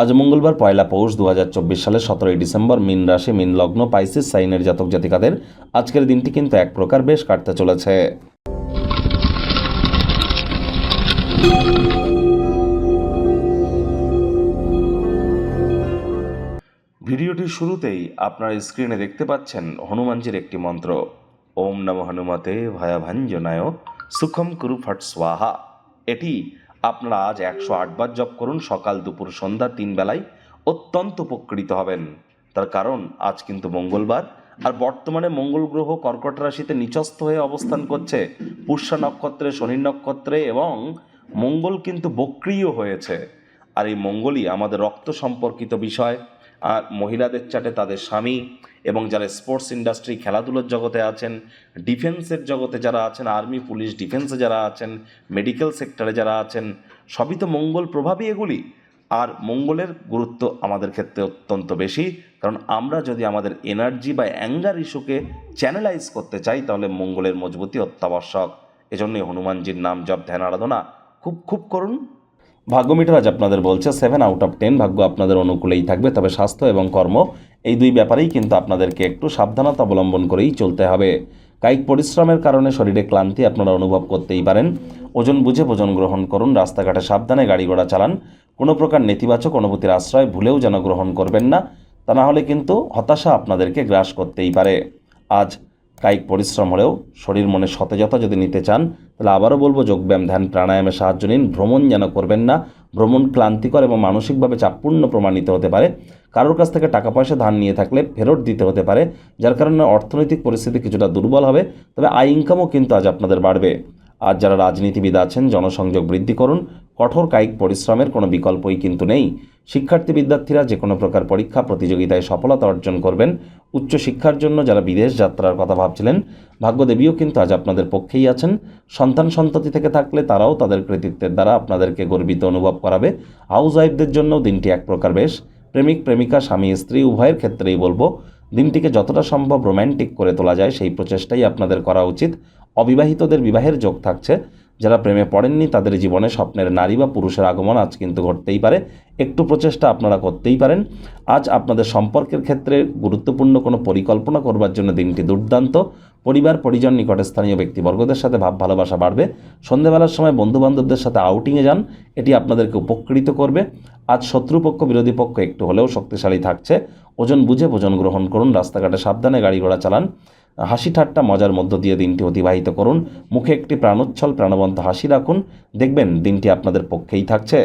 আজ মঙ্গলবার পয়লা পৌষ 2024 সালের 17ই ডিসেম্বর। মীন রাশি, মীন লগ্ন, পাইসিস সাইনের জাতক জাতিকাদের আজকের দিনটি কিন্তু এক প্রকার বেশ কাটতে চলেছে। ভিডিওটির শুরুতেই আপনার স্ক্রিনে দেখতে পাচ্ছেন হনুমানজির একটি মন্ত্র, ওম নমঃ হনুমতে ভয়াভাঞ্জনায় সুখম কুরু ফট স্বাহা। এটি আপনারা আজ 108 বার জপ করুন, সকাল দুপুর সন্ধ্যা 3 বেলায়। অত্যন্ত উপকৃত হবেন। তার কারণ আজ কিন্তু মঙ্গলবার, আর বর্তমানে মঙ্গল গ্রহ কর্কট রাশিতে নিচস্থ হয়ে অবস্থান করছে, পুষ্যা নক্ষত্রে, শনি নক্ষত্রে, এবং মঙ্গল কিন্তু বক্রিয় হয়েছে। আর এই মঙ্গলই আমাদের রক্ত সম্পর্কিত বিষয়। আর মহিলাদের চাটে তাদের স্বামী, এবং যারা স্পোর্টস ইন্ডাস্ট্রি, খেলাধুলোর জগতে আছেন, ডিফেন্সের জগতে যারা আছেন, আর্মি পুলিশ ডিফেন্সে যারা আছেন, মেডিকেল সেক্টরে যারা আছেন, সবই তো মঙ্গল প্রভাবই এগুলি। আর মঙ্গলের গুরুত্ব আমাদের ক্ষেত্রে অত্যন্ত বেশি, কারণ আমরা যদি আমাদের এনার্জি বা অ্যাঙ্গার ইস্যুকে চ্যানেলাইজ করতে চাই, তাহলে মঙ্গলের মজবুতি অত্যাবশ্যক। এজন্যই হনুমানজির নাম জপ, ধ্যান, আরাধনা খুব খুব করুন। ভাগ্য মিটার আজ আপনাদের বলছে 7 আউট অফ 10। ভাগ্য আপনাদের অনুকূলেই থাকবে, তবে স্বাস্থ্য এবং কর্ম এই দুই ব্যাপারেই কিন্তু আপনাদেরকে একটু সাবধানতা অবলম্বন করেই চলতে হবে। কায়িক পরিশ্রমের কারণে শরীরে ক্লান্তি আপনারা অনুভব করতেই পারেন। ওজন বুঝে ভোজন গ্রহণ করুন। রাস্তাঘাটে সাবধানে গাড়ি ঘোড়া চালান। কোনো প্রকার নেতিবাচক অনুভূতির আশ্রয় ভুলেও যেন গ্রহণ করবেন না, তা না হলে কিন্তু হতাশা আপনাদেরকে গ্রাস করতেই পারে। আজ কায়িক পরিশ্রম হলেও শরীর মনে সতেজতা যদি নিতে চান, তাহলে আবারও বলবো যোগব্যায়াম, ধ্যান, প্রাণায়ামের সাহায্য নিন। ভ্রমণ যেন করবেন না। ভ্রমণ ক্লান্তিকর এবং মানসিকভাবে চাপপূর্ণ প্রমাণিত হতে পারে। কারোর কাছ থেকে টাকা পয়সা ধার নিয়ে থাকলে ফেরত দিতে হতে পারে, যার কারণে অর্থনৈতিক পরিস্থিতি কিছুটা দুর্বল হবে, তবে আয় ইনকামও কিন্তু আজ আপনাদের বাড়বে। আজ যারা রাজনীতিবিদ আছেন, জনসংযোগ বৃদ্ধি করুন। কঠোর কায়িক পরিশ্রমের কোনো বিকল্পই কিন্তু নেই। শিক্ষার্থী বিদ্যার্থীরা যে কোনো প্রকার পরীক্ষা প্রতিযোগিতায় সফলতা অর্জন করবেন। উচ্চশিক্ষার জন্য যারা বিদেশ যাত্রার কথা ভাবছিলেন, ভাগ্যদেবীও কিন্তু আজ আপনাদের পক্ষেই আছেন। সন্তান সন্ততি থেকে থাকলে তারাও তাদের কৃতিত্বের দ্বারা আপনাদেরকে গর্বিত অনুভব করাবে। হাউস ওয়াইফদের জন্যও দিনটি এক প্রকার বেশ। প্রেমিক প্রেমিকা, স্বামী স্ত্রী উভয়ের ক্ষেত্রেই বলবো দিনটিকে যতটা সম্ভব রোম্যান্টিক করে তোলা যায় সেই প্রচেষ্টাই আপনাদের করা উচিত। অবিবাহিতদের বিবাহের যোগ থাকছে। যারা প্রেমে পড়েননি তাদের জীবনে স্বপ্নের নারী বা পুরুষের আগমন আজ কিন্তু ঘটতেই পারে। একটু প্রচেষ্টা আপনারা করতেই পারেন। আজ আপনাদের সম্পর্কের ক্ষেত্রে গুরুত্বপূর্ণ কোনো পরিকল্পনা করবার জন্য দিনটি দুর্দান্ত। পরিবার পরিজন, নিকটে স্থানীয় ব্যক্তিবর্গদের সাথে ভাব ভালোবাসা বাড়বে। সন্ধ্যেবেলার সময় বন্ধুবান্ধবদের সাথে আউটিংয়ে যান, এটি আপনাদেরকে উপকৃত করবে। আজ শত্রুপক্ষ বিরোধী পক্ষ একটু হলেও শক্তিশালী থাকছে। ওজন বুঝে ভোজন গ্রহণ করুন। রাস্তাঘাটে সাবধানে গাড়ি ঘোড়া চালান। হাসি ঠাট্টা মজার মধ্য দিয়ে দিনটি অতিবাহিত করুন। মুখে একটি প্রাণোচ্ছল প্রাণবন্ত হাসি রাখুন। দেখবেন দিনটি আপনাদের পক্ষেই থাকছে।